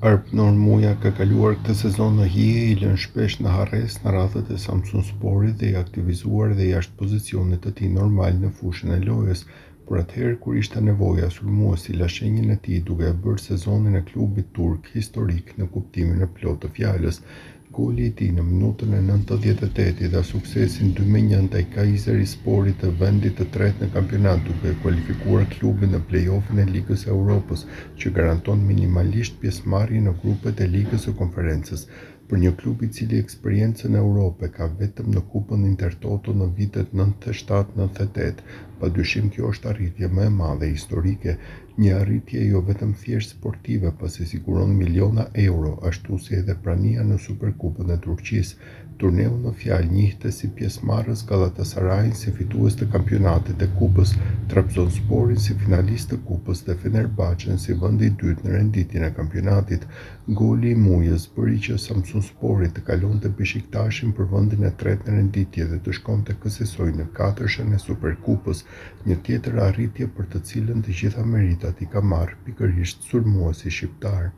Arpënor Muja ka kaluar këtë sezon në hije, i lënë shpesh në harres në radhët e Samsunsporit dhe i aktivizuar dhe jashtë pozicionit të tij normal në fushën e lojës, por atëherë kur ishte nevoja, sulmuesi la shenjën e tij duke bërë sezonin e klubit turk historik në kuptimin e plotë të fjalës. Goli i tij në minutën e 98 dha suksesin 2-1 ndaj Kayserisporit të vendit të tretë në kampionat, duke kualifikuar klubin në play-offin e Ligës së Evropës, që garanton minimalisht pjesëmarrje në grupet e Ligës së Konferencës. Për një klub i cili eksperiencën e Europë ka vetëm në Kupën Intertoto në vitet 97-98, padyshim kjo është arritje më e madhe historike, një arritje jo vetëm thjesht sportive, pasi siguron miliona euro, ashtu si edhe prania në Superkupën e Turqisë. Turneu në fjalë njihte si pjesëmarrës Galatasarajin si fitues të kampionatit e kupës, Trabzonsporin si finalist të kupës dhe Fenerbahçen si vendi i dytë në renditjen e kampionatit. Goli i Mujës bëri që Samsunspori të kalonte Beshiktashin për vendin e tretë në renditje dhe të shkonte kësaj në katërshen e Superkupës, një tjetër arritje për të cilën të gjitha meritat i ka marrë pikërisht sulmuesi shqiptar.